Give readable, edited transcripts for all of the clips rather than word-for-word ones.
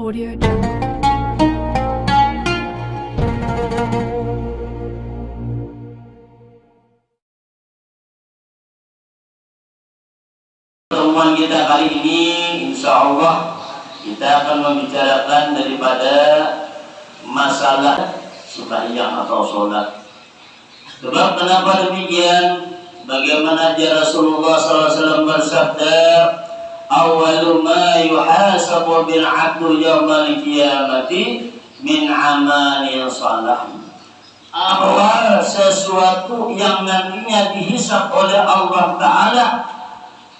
Audio Jungle. Pertemuan kita kali ini insya Allah kita akan membicarakan daripada masalah sembahyang atau sholat. Sebab kenapa demikian? Bagaimana Rasulullah SAW bersabda, "Awwalu ma yuhasabu bil 'abdu yaumal qiyamati min amali shalah." Awal sesuatu yang nantinya dihisab oleh Allah Ta'ala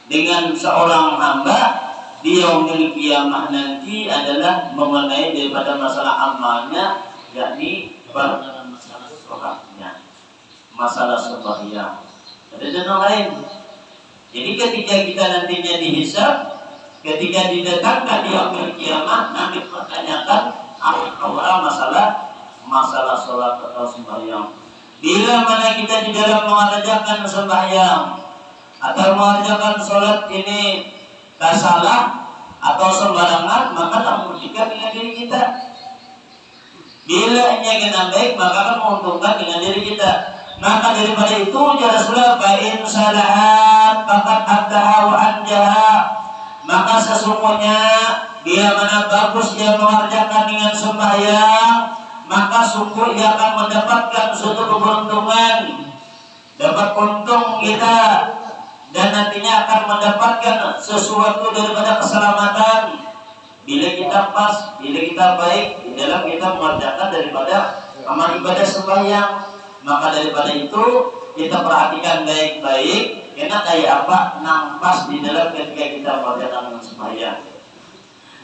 dengan seorang hamba di yaumil qiyamah nanti adalah mengenai daripada masalah amalnya, yakni masalah sholatnya, masalah sembahyang. Ada dan lain. Jadi ketika kita nantinya dihisab, ketika didatangkan di yaumil qiyamah, nanti pertanyakan awal masalah sholat atau sembahyang. Bila mana kita di dalam mengerjakan sembahyang atau mengerjakan sholat ini tak salah atau sembarangan, maka tak merugikan dengan diri kita. Bila nya kita baik, maka akan menguntungkan dengan diri kita. Maka daripada itu Rasulullah fa'in salahat faqad abdaha wa anjaha, maka sesungguhnya dia mana bagus dia mengerjakan dengan sembahyang, maka sungguh ia akan mendapatkan suatu keberuntungan, dapat untung kita, dan nantinya akan mendapatkan sesuatu daripada keselamatan bila kita pas, bila kita baik di dalam kita mengerjakan daripada amal ibadah sembahyang. Maka daripada itu kita perhatikan baik-baik, karena kayak apa nampas di dalam ketika kita mengerjakan dengan sembahyang.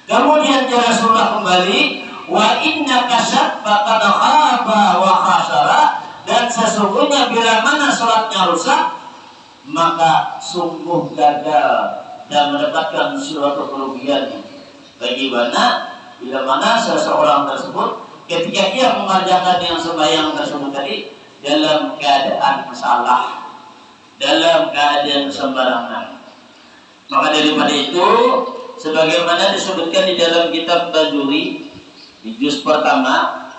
Kemudian Rasulullah kembali, wa inna kasat faqad khaba wa khasara, dan sesungguhnya bila mana sholatnya rusak, maka sungguh gagal dan mendapatkan suatu kerugian. Bagaimana bila mana seseorang tersebut ketika dia mengerjakan yang sembahyang tersebut tadi dalam keadaan salah, dalam keadaan sembarangan. Maka daripada itu, sebagaimana disebutkan di dalam kitab Tajuri di juz pertama,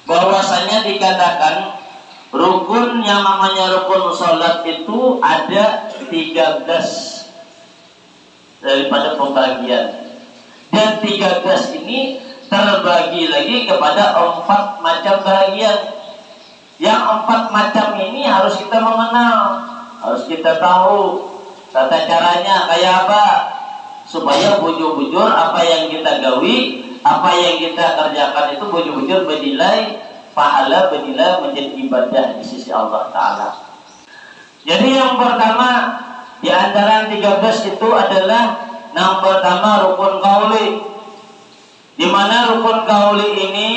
bahwasanya dikatakan rukun yang namanya rukun sholat itu ada 13 daripada pembagian, dan 13 ini terbagi lagi kepada 4 macam bagian. Yang 4 macam ini harus kita mengenal, harus kita tahu tata caranya kayak apa, supaya bujur-bujur apa yang kita gawi, apa yang kita kerjakan itu bujur-bujur bernilai pahala, bernilai menjadi ibadah di sisi Allah Ta'ala. Jadi yang pertama di antara 13 itu adalah yang pertama rukun qauli, di mana rukun qauli ini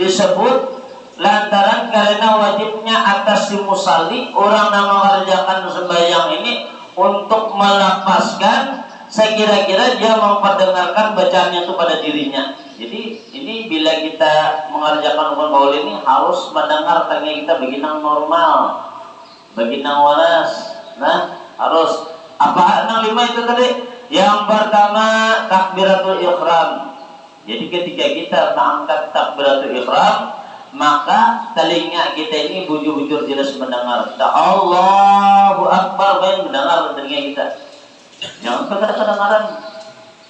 disebut lantaran karena wajibnya atas si musalli, orang yang mengerjakan sembahyang ini, untuk melapaskan sekira-kira dia memperdengarkan bacaannya itu pada dirinya. Jadi ini bila kita mengerjakan rukun qauli ini harus mendengar telinga kita beginang normal, beginang waras. Nah, harus apa? 5 itu tadi. Yang pertama takbiratul ihram. Jadi ketika kita mengangkat takbiratul ihram, maka telinga kita ini bujur-bujur jelas mendengar. Kita Allahu Akbar, baik mendengar telinga kita. Jangan kedengaran,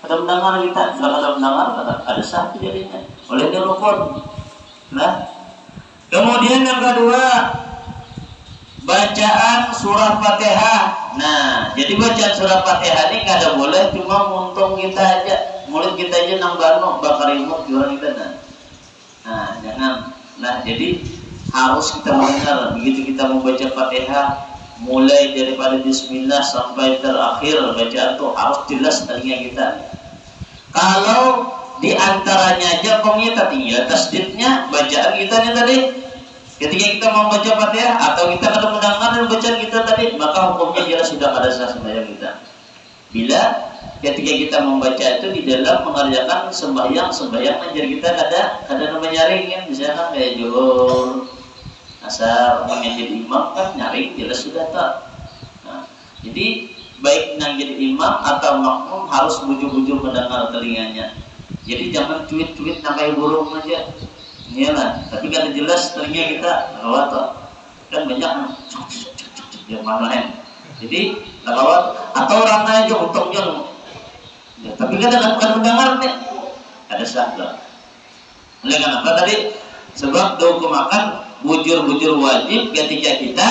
ada mendengar kita, kalau ada mendengar ada satu jadinya. Oleh dia rukun. Nah, kemudian yang kedua bacaan surah Fatihah. Nah, jadi bacaan surah Fatihah ini kada boleh cuma untung kita aja, mulut kita aja nang bano bakar imut jualan kita. Nah, jangan. Nah, jadi harus kita mendengar begitu kita membaca Fatihah, mulai daripada bismillah sampai terakhir bacaan itu harus jelas telinga kita. Kalau di antaranya aja pengita tinggal tasdidnya bacaan kita tadi, ketika kita membaca Fatihah atau kita ada mendengar bacaan kita tadi, maka hukumnya jelas sudah ada sah sembahyang kita. Bila ketika kita membaca itu di dalam mengerjakan sembahyang ajar kita ada namanya nyaring kan, misalnya kayak zuhur, asar, menjadi imam kan nyaring jelas sudah tak. Nah, jadi baik yang jadi imam atau makmum harus bujur-bujur mendengar telinganya. Jadi jangan cuit-cuit kayak burung aja. Iyalah, tapi kan jelas ternyata kita lawat kan banyak yang mana. Jadi lawat atau orang aja untungnya. Ya, tapi kadang bukan mendengar nih. Ada sahaja. Oleh karena apa tadi? Sebab hukum makan bujur-bujur wajib ketika kita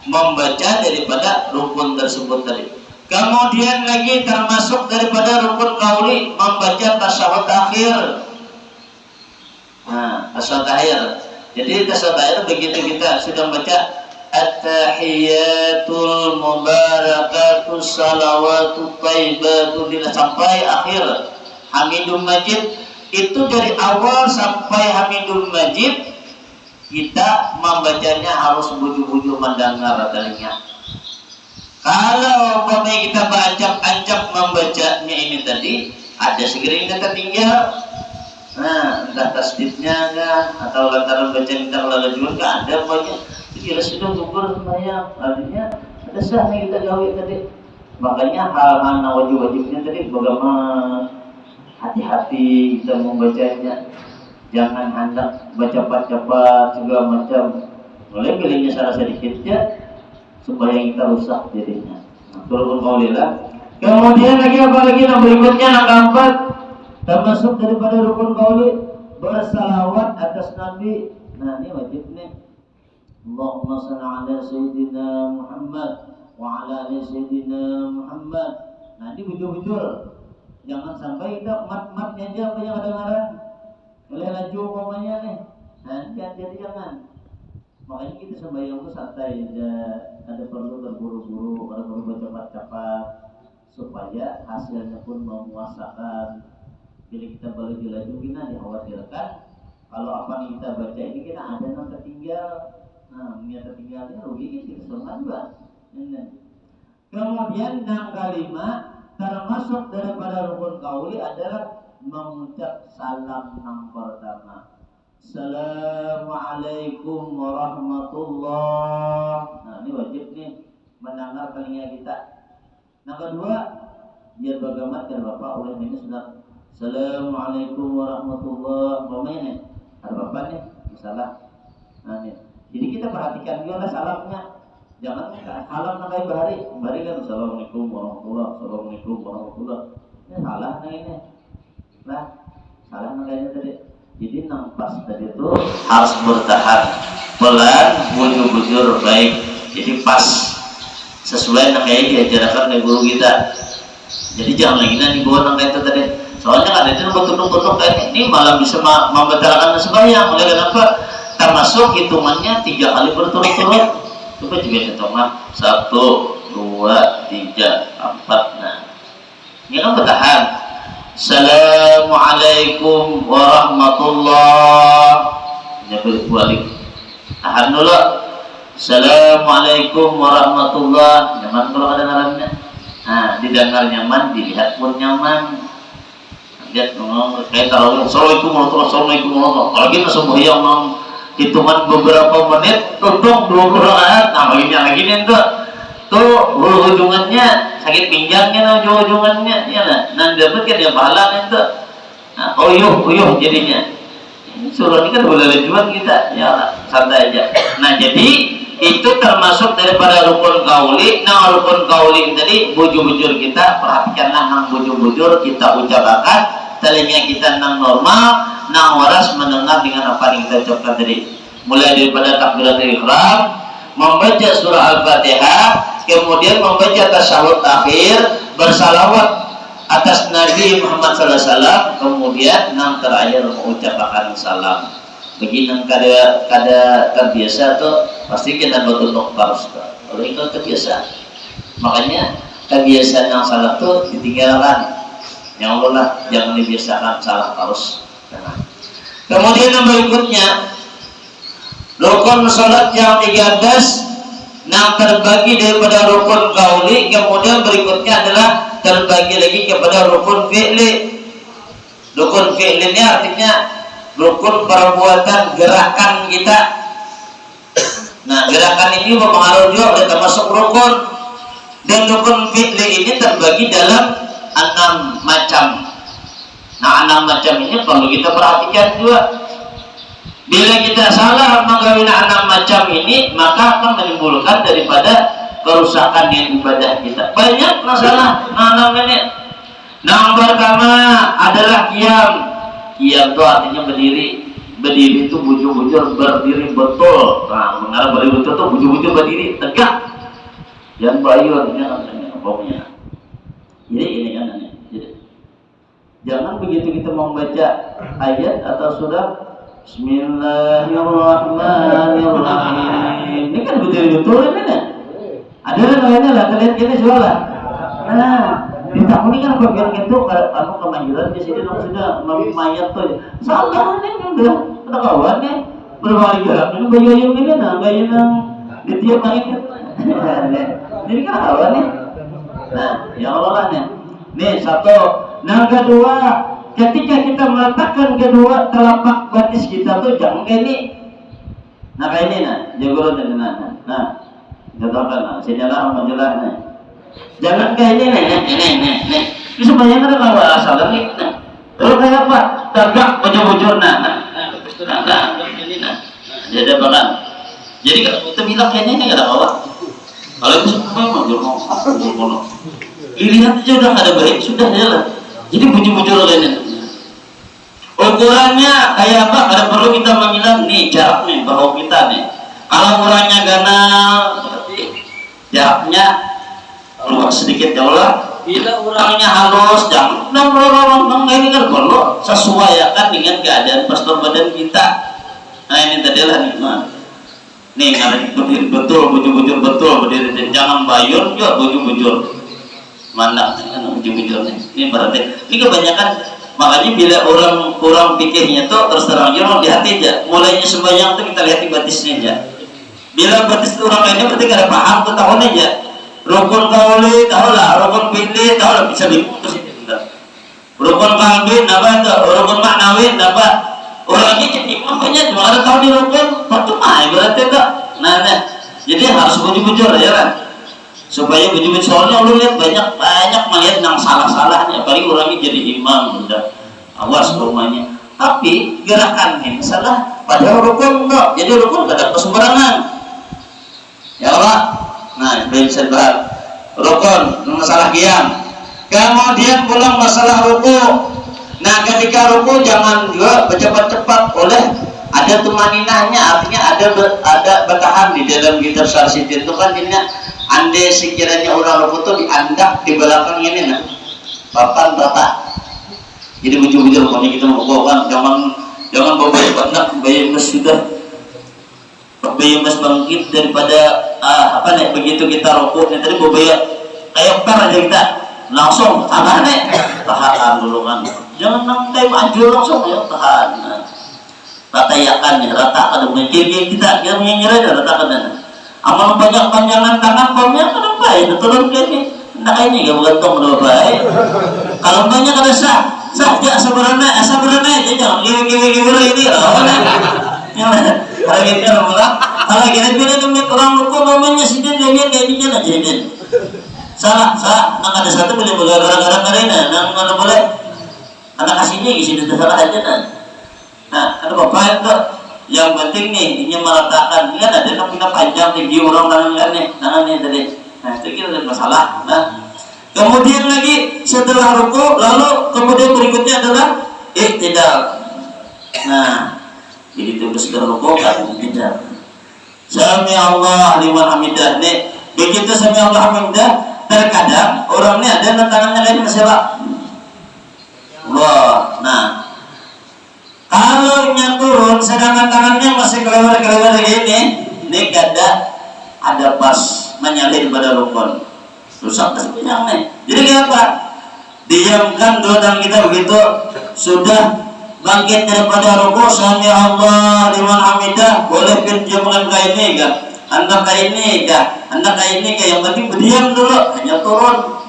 membaca daripada rukun tersebut tadi. Kemudian lagi termasuk daripada rukun qauli membaca tasyahud akhir. Nah, tasyahud akhir. Jadi tasyahud akhir begitu kita sudah baca at-tahiyatul mubarakatus salawatut thayyibatun sampai akhir Hamidum Majid, itu dari awal sampai Hamidum Majid kita membacanya harus bujur-bujur mendengar telinga. Kalau umpamanya kita beranjak-anjak membacanya ini tadi, ada segera yang tertinggal. Nah, entah tasdidnya kan, atau lantaran baca kita kelalajuan kan ada banyak. Kira sudah gugur semuanya, artinya ada sah yang kita gawe tadi. Makanya hal-hal wajib-wajibnya tadi bagaimana hati-hati kita membacanya. Jangan hendak baca cepat segala macam. Mulai pilihnya salah sedikitnya supaya kita rusak jadinya. Nah, turun kaulilah. Kemudian lagi apa lagi yang berikutnya yang keempat, termasuk daripada rukun qauli bersalawat atas Nabi. Nah, ini wajib nih. Allahumma shalli ala sayyidina Muhammad wa ala ali sayyidina Muhammad. Nah, ini bujur-bujur. Jangan sampai kita mat-matnya aja apa yang kedengaran. Oleh laju umpamanya nih. Nah, hati-hati jangan. Makanya kita sembahyang itu santai aja. Ada perlu terburu-buru, ada perlu cepat-cepat supaya hasilnya pun memuasakan. Bila kita laju-laju kita dikhawatirkan kalau apa yang kita baca ini kita ada yang tertinggal. Nah, yang tertinggalnya rugi kita semua juga. Kemudian yang kelima termasuk daripada rukun qauli adalah mengucap salam yang pertama. Assalamualaikum warahmatullah. Nah, ini wajib nih mendengar telinga kita. Yang kedua, biar bagaimana kan Bapak oleh ini sudah Assalamualaikum warahmatullah. Bapaknya nih, ada Bapak nih, salah. Nah, nih. Jadi kita perhatikan juga salamnya. Jangan salam kayak bahari kan Assalamualaikum warahmatullah, Assalamualaikum warahmatullah. Ini salah nih ini. Nah, salah kayaknya tadi. Jadi nampas tadi itu harus bertahan, pelan, bujur-bujur baik. Jadi pas sesuai dengan yang diajarkan oleh guru kita. Jadi jangan lagi nanti bawa nang itu tadi. Soalnya kan itu betul-betul kayak ini malah bisa membatalkan sembahyang. Oleh kenapa? Termasuk hitungannya 3 kali berturut-turut. Coba juga hitung mah 1, 2, 3, 4. Nah, ini kan bertahan. Assalamualaikum warahmatullahi wabarakatuh. Tahan dulu. Assalamualaikum warahmatullahi. Nyaman kalau ada ngarannya. Nah, didengar nyaman, dilihat pun nyaman. Lihat ngomong kayak tarawih. Assalamualaikum warahmatullahi wabarakatuh. Kalau kita sembahyang hitungan beberapa menit, tunduk 20 rakaat. Nah, begini lagi nih tuh ujungannya sakit pinggangnya ujungannya ya lah. Nah, dapat kan dia pahala itu. Nah, uyuh jadinya. Suruh ini kan boleh jual kita ya santai aja. Nah, jadi itu termasuk daripada rukun qauli. Nah, rukun qauli tadi bujur-bujur kita perhatikanlah nang bujur-bujur kita ucapkan, telinga kita nang normal, nang waras mendengar dengan apa yang kita ucapkan tadi. Mulai daripada takbiratul ihram, membaca surah Al-Fatihah, kemudian membaca tasyahud akhir, bersalawat atas Nabi Muhammad SAW, kemudian yang terakhir mengucapkan salam. Begini kada terbiasa tuh pasti kita betul harus. Kalau itu terbiasa, makanya kebiasaan yang salah tuh ditinggalkan. Yang Allah lah, jangan dibiasakan salah terus. Kemudian yang berikutnya, rukun salat yang 13 yang terbagi daripada rukun qauli, kemudian berikutnya adalah terbagi lagi kepada rukun fi'li. Rukun fi'li ini artinya rukun perbuatan gerakan kita. Nah, gerakan ini berpengaruh juga oleh termasuk rukun. Dan rukun fi'li ini terbagi dalam 6 macam. Nah, 6 macam ini perlu kita perhatikan juga. Bila kita salah menggawin anak macam ini, maka akan menimbulkan daripada kerusakan yang ibadah kita. Banyak masalah ini. Yang pertama adalah qiyam. Qiyam itu artinya berdiri. Berdiri itu bujur-bujur berdiri betul. Nah, mengarah berdiri betul itu bujur-bujur berdiri tegak. Yang bayurnya pokoknya. Jadi ini kan ini. Jangan begitu kita membaca ayat atau surah Bismillahirrahmanirrahim. Ini kan betul-betul ini. Ada namanya lah, kalian gini soalnya. Nah, di tahun ini kan bagian itu aku kemanggilan di sini sudah memayat tuh. Salah nih udah kawan nih berbalik gerak ini bayu ini nah bayu yang di tiap langit. Jadi kan kawan nih. Nah, ya Allah nih. Nih satu. Nah kedua, ketika kita meletakkan kedua telapak batis kita tuh jangan kayak ini. Nah kayak ini nah, jago dan nah, katakan nah, sejarah menjelasnya. Nah. Jangan kayak ini nih. Ini semuanya kan kalau asal nih. Nah, kalau kayak apa? Tegak bujur-bujur nah. Ini nah. Jadi apa? Jadi kalau kita bilang kayak ini nggak ada apa. Kalau itu semua mau dilihat aja udah nggak ada baik, sudah jalan. Jadi bujur-bujur lainnya. Ukurannya kayak apa? Ada perlu kita mengilang nih jarak nih bahu kita nih. Kalau ukurannya ganal, jaraknya keluar sedikit ya Allah. Bila orangnya halus, jangan ini kan perlu sesuaikan dengan keadaan postur badan kita. Nah ini tadi lah nih. Nih kalau berdiri betul, bujur-bujur betul berdiri, jangan bayur juga bujur-bujur. Mana bujur-bujur nih. Ini berarti ini kebanyakan. Makanya bila orang pikirnya tuh terus terang aja di hati aja. Mulainya sembahyang tuh kita lihat di batisnya aja. Bila batis orang lainnya berarti gak ada paham tuh tahun aja. Rukun kauli tahu lah, rukun fi'li tahu lah bisa diputus itu. Rukun kalbi apa tuh? Rukun maknawi apa? Orangnya jadi makanya cuma ada tahu di rukun percuma berarti tuh. Nah, jadi harus bujur-bujur ya kan. Supaya bujur-bujur soalnya lu lihat banyak melihat yang salah-salahnya, apalagi orangnya jadi imam udah awas rumahnya. Tapi gerakannya salah, padahal rukun enggak. Jadi rukun gak ada kesembarangan. Ya Allah. Nah, bisa dibahas. Rukun masalah qiyam. Kemudian pulang masalah ruku. Nah, ketika ruku jangan juga bercepat-cepat oleh ada tumaninahnya, artinya ada bertahan di dalam kitab Syarh-Sidin itu kan ini andai sekiranya orang ruku itu diandak di belakang ini nah papan rata. Jadi bujur-bujur pokoknya kita mau kan jangan bawa banyak bayar mas sudah bayar mas bangkit daripada apa nih begitu kita ruku nih tadi bawa kayak per aja kita langsung tahan nih tahan dulu kan jangan nanti maju langsung ya tahan ratayakan ya ratakan mungkin kita menyerah dan ratakan amal banyak panjangan tangan komnya kenapa ya turun gini nah ini gak bergantung berapa baik kalau banyak ada sah aja sebenarnya aja jangan gini ini kalau gitu kalau gini demi orang hukum namanya sidin dia kayak gini aja ini salah nah ada satu boleh gara-gara karena nah mana boleh anak kasihnya di sini salah aja nah ada apa itu yang penting nih ini meletakkan ini kan ada yang kita panjang tinggi orang tangannya tadi nah itu kita ada masalah nah kemudian lagi setelah ruku lalu kemudian berikutnya adalah iktidal nah jadi itu sudah ruku kan iktidal sami Allah liman hamidah nih begitu sami Allah hamidah terkadang orang ini ada tangannya kayak masalah Allah nah kalau turun sedangkan tangannya masih kelewar gini ini ada pas menyalin pada rukun rusak terus nih jadi apa diamkan dua tangan kita begitu sudah bangkit daripada rukun sami Allah liman hamidah boleh pinjamkan kayak ini kan anda kayak ini yang penting berdiam dulu hanya turun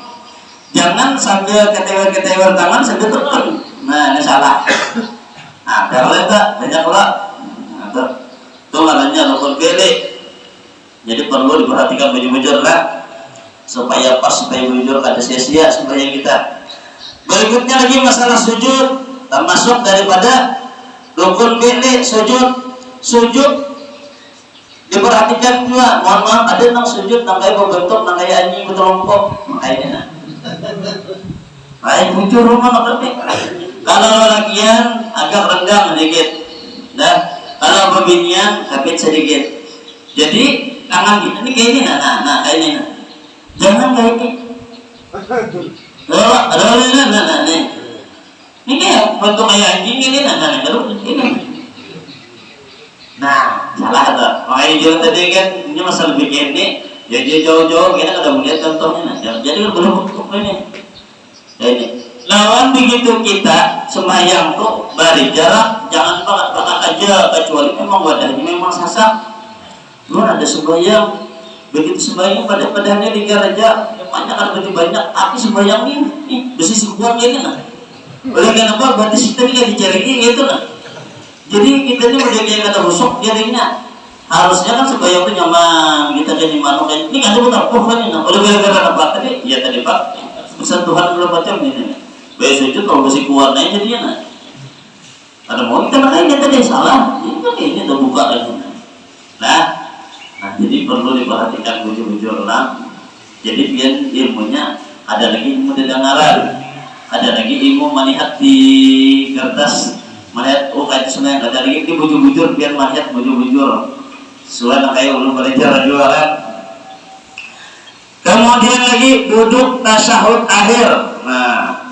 jangan sambil ketewer tangan sambil turun nah ini salah. Nah, kalau itu banyak pula. Nah, itu namanya rukun fi'li. Jadi perlu diperhatikan bujur-bujur lah supaya pas supaya bujur ada sia-sia supaya kita. Berikutnya lagi masalah sujud. termasuk daripada rukun fi'li sujud diperhatikan juga. Mohon maaf, ada nang sujud nang kayak berbentuk nang kayak anjing berkelompok makanya muncul rumah makanya. Kalau lakian agak rendah sedikit, nah kalau pembinian sakit sedikit. Jadi tangan kita ini kayak ini, nah kayak ini, jangan kayak ini. Nih. Ini kayak bentuk kayak anjing ini, ini. Nah, salah tuh. Makanya juga tadi kan ini masalah bikin ini, jadi jauh-jauh kita kada melihat contohnya. Jadi belum bentuk ini. Ini. Lawan begitu kita sembahyang tuh bari jarak, jangan pakai aja kecuali memang wadahnya memang sasak. Lu ada sembahyang, begitu sembahyang padahnya digaraja banyak kan berarti banyak. Tapi sembahyang ini besi sebuah ini nah. Oleh kenapa berarti kita ini dicari gitu nah. Jadi kita ini udah kayak kata busuk jadinya. Harusnya kan sembahyang itu nyaman, kita jadi manuk ini kan betul kan ini. Oleh gara-gara apa tadi? Ya tadi Pak. Pesan Tuhan berapa macam ini. Baik sujud kalau masih kuat naik jadinya nah. Ada mau kita makanya tadi salah. Ini kan ini udah buka lagi. Nah, jadi perlu diperhatikan bujur-bujur lah. Jadi biar ilmunya ada lagi ilmu dengaran, ada lagi ilmu melihat di kertas, melihat kayak sebenarnya ada lagi di bujur-bujur biar melihat bujur-bujur. Soalnya kayak ulun belajar juga kan. Kemudian lagi duduk tasyahud akhir. Nah,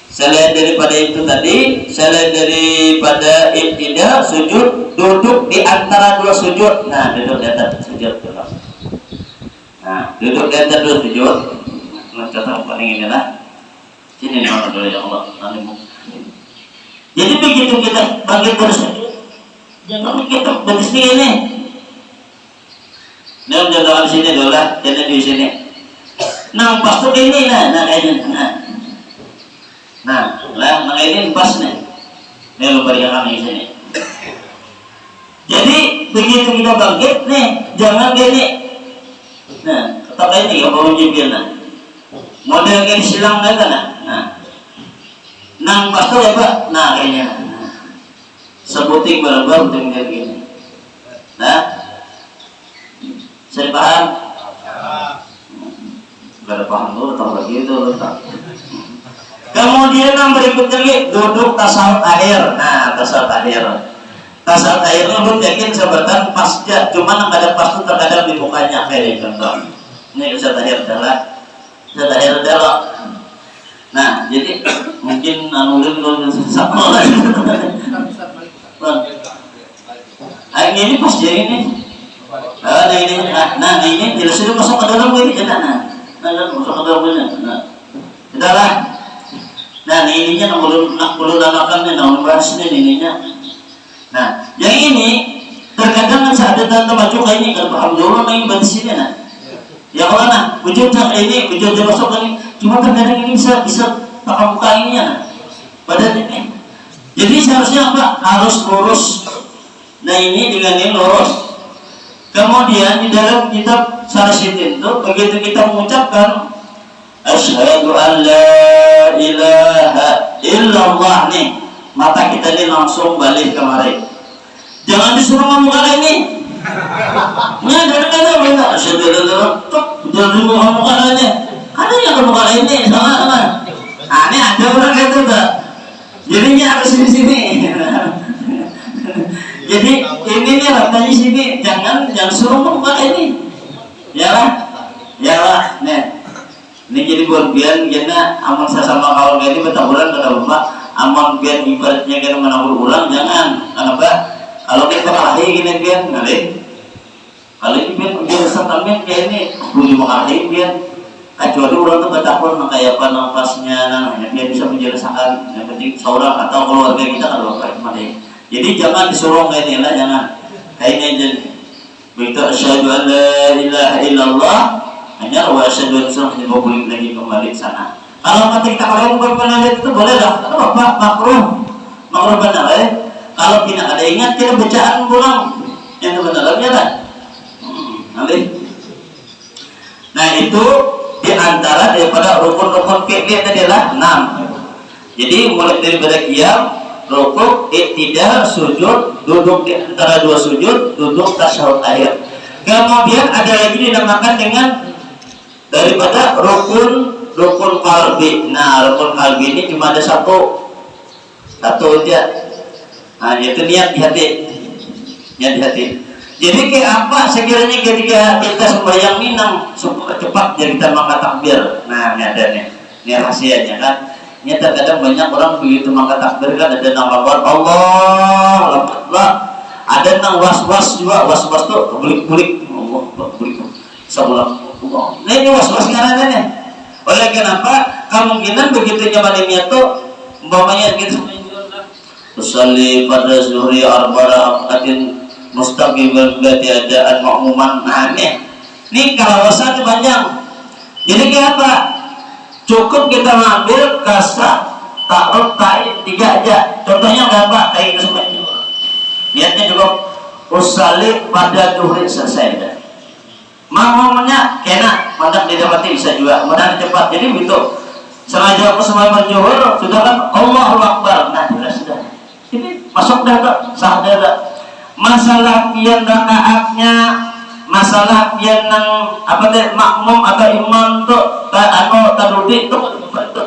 selain daripada itu tadi, selain daripada i'tidal sujud, duduk di antara dua sujud. Nah, duduk di antara sujud dulu. Nah, duduk di antara dua sujud. Nah, contoh paling ini lah. Sini nih dulu ya Allah. Jadi begitu kita bangkit dari sujud, jangan kita berdiri ini. Nah, contoh di sini dulu lah, jadi di sini. Nah, pas tuh ini nah kayaknya. Nah, lah ini pas nih. Ini lu berikan di sini. Jadi begitu kita bangkit nih, jangan gini. Nah, kata ini ya baru jibir nah. Model kayak silang kan nah. Nang pas tuh ya Pak. Nah, kayaknya. Sebuting bareng-bareng untuk kayak gini. Nah. Saya paham? Gak ada paham dulu, tahu lagi itu tak. Kemudian yang berikutnya lagi duduk tasawuf akhir. Nah, tasawuf akhir. Tasawuf akhirnya belum yakin sebatan pasca, cuman ada pas itu terkadang di mukanya kayak contoh. Ini tasawuf akhir adalah. Nah, jadi mungkin nulun kalau sama lah. Ini pas dia ini. Nah ini jelas itu masuk ke dalam ini jangan. Masuk ke dalam ini. Sudah lah. Nah, ininya nak perlu danakan nak bahas ininya. Nah, yang ini terkadang saat ada maju kayak ini kalau paham dulu main di sini nah. Ya kalau nah, wujud ini wujud dia masuk ini, cuma terkadang ini bisa paham muka ininya nah. Badan ini. Jadi seharusnya apa? Harus lurus. Nah, ini dengan ini lurus. Kemudian di dalam kitab Syarasitin itu begitu kita mengucapkan asyhadu an la ilaha illallah nih, mata kita ini langsung balik kemari. Jangan disuruh ngomong kali ini. Nah, dari kata benar asyhadu an la ilaha jangan ngomong kali ini. Ada yang ngomong kali ini sama. Ini ada orang gitu tak. Jadinya harus di sini. Jadi ini nih ratanya sini, jangan suruh ngomong ini, ya lah, nih, ini jadi buat biar kita aman sama kawan ini bertaburan kata bapak, aman biar ibaratnya kita menabur ulang, jangan, kenapa? Kalau kita kalahi gini biar ngalih, kalau ini biar sertamin kayak ini, boleh mengalahi biar, kecuali orang tuh bertabur kayak apa nafasnya, namanya biar bisa menjelaskan, yang penting seorang atau keluarga kita kalau bapak mati. Jadi jangan disuruh kayak ini lah, jangan kayak ini jadi begitu asyhadu an la ilaha illallah hanya wa asyhadu anna Muhammadan lagi kembali ke sana. Kalau ketika kalian berpendapat itu boleh lah, atau apa makruh benar ya. Kalau tidak ada ingat kita bacaan pulang yang kebenarannya lah. Nanti. Nah itu diantara daripada rukun-rukun fikih tadi lah 6. Jadi mulai daripada qiyam rukuk, iktidal, sujud, duduk di antara dua sujud, duduk tasyahud akhir. Kemudian ada lagi dinamakan dengan daripada rukun qalbi. Nah, rukun qalbi ini cuma ada satu aja. Nah, yaitu niat di hati. Niat di hati. Jadi kayak apa sekiranya ketika kita sembahyang minang cepat jadi kita mengangkat takbir. Nah, ini ada nih. Ini rahasianya kan. Ini terkadang banyak orang begitu mengangkat takbir kan ada nama Allah. Ada yang was-was juga, was-was tuh kebulik-bulik. Allah, kebulik. Sabulang. Nah, ini was-was karena oleh kenapa kemungkinan begitu nyaman niat tuh umpamanya gitu usalli pada zuhri arba'a raqatin mustaqbilan berarti adaan makmuman. Nah ini kawasan panjang. Jadi kayak apa? Cukup kita ngambil kasar ta'aruf ta'id 3 aja. Contohnya apa? Kayak itu semuanya. Niatnya cukup usalli pada zuhri selesai dah. Makmumnya kena mandak didapati bisa juga mudah cepat. Jadi begitu sengaja aku semua berjuhur sudah kan Allahu Akbar. Nah sudah ini masuk dah tak sah dah tak. Masalah pian rakaatnya, masalah pian nang apa teh makmum atau imam tuh tadudi itu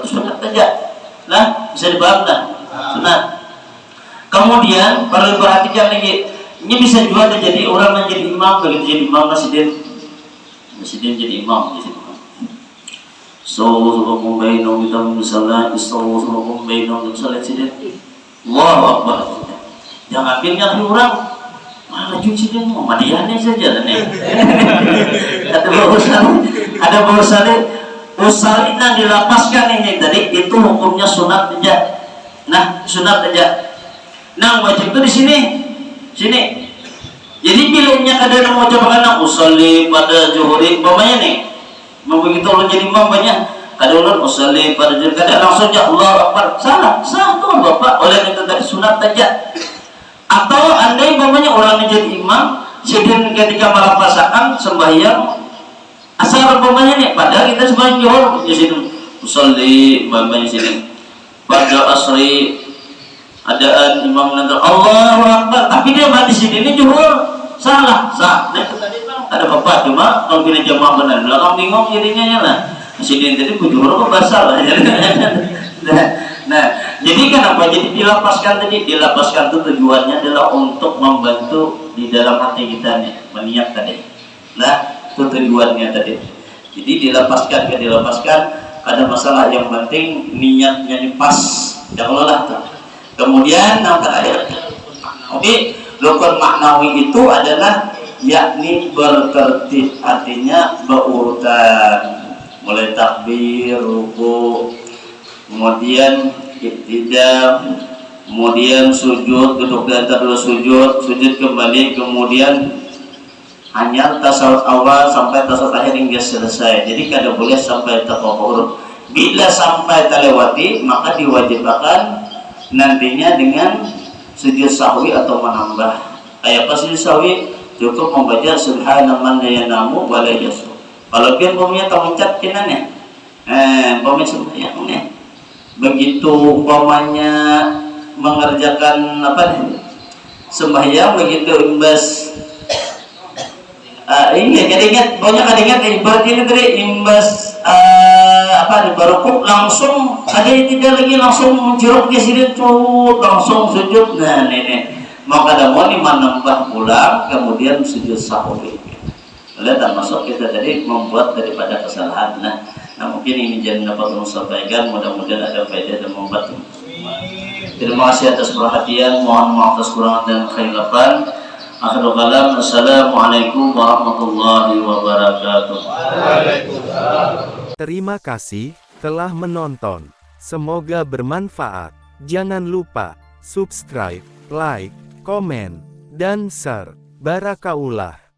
sunat saja lah bisa dibahas dah sunat. Kemudian perlu perhatikan lagi ini bisa juga jadi orang yang jadi imam begitu jadi imam presiden jadi imam di situ. Sallallahu bainahum misalnya sallallahu bainahum misalnya presiden. Allahu Akbar. Jangan pilihnya orang malah presiden Muhammadiannya saja nih. Ada bahasa usalina dilapaskan ini tadi itu hukumnya sunat aja. Nah sunat aja. Nah wajib itu di sini. Jadi pilihnya kadang mau coba kan usolli pada zuhuri umpamanya nih mau begitu lo jadi imam banyak kadang lo usolli pada zuhuri kadang langsung aja Allah Akbar sah tuh bapak oleh itu dari sunat aja. Atau andai umpamanya orang yang jadi imam sedang ketika melaksanakan sembahyang asar umpamanya nih padahal kita sembahyang zuhur di sini usolli umpamanya sini pada asri adaan imam nanti Allahu Akbar tapi dia mati sini ini zuhur sah. Nah itu tadi ada bapak cuma mungkin jamaah benar belakang bingung jadinya ya lah sini tadi zuhur kok basah lah. Nah jadi kenapa jadi dilapaskan itu tujuannya adalah untuk membantu di dalam hati kita nih meniat tadi. Nah itu tujuannya tadi. Jadi dilapaskan ada masalah yang penting niatnya pas jangan lah tuh. Kemudian yang terakhir, oke, rukun maknawi itu adalah yakni bertertib artinya berurutan mulai takbir, ruku, kemudian iktidal, kemudian sujud, duduk di antara dua sujud kembali, kemudian hanya tasawuf awal sampai tasawuf akhir hingga selesai. Jadi kada boleh sampai tafakkur. Bila sampai terlewati maka diwajibkan nantinya dengan sujud sahwi atau menambah. Apa sujud sahwi? Cukup membaca subhanaman la yanamu wa la yasu. Kalau dia umpamanya tamuncat kinanya. Umpamanya sembahyang begitu umpamanya mengerjakan sembahyang begitu imbas jadi ingat banyak ada ingat ibarat ini tadi imbas di barokok langsung ada yang tidak lagi langsung menjeruk ke sini langsung sujud. Nah ini maka ada mau menambah pulang kemudian sujud sahwi. Lihat masuk kita tadi membuat daripada kesalahan. Nah mungkin ini jangan dapat sampaikan mudah-mudahan ada faedah dan membantu. Terima kasih atas perhatian, mohon maaf atas kurangan dan khilafan. Akhirul kalam, assalamualaikum warahmatullahi wabarakatuh. Terima kasih telah menonton. Semoga bermanfaat. Jangan lupa subscribe, like, komen, dan share. Barakaullah.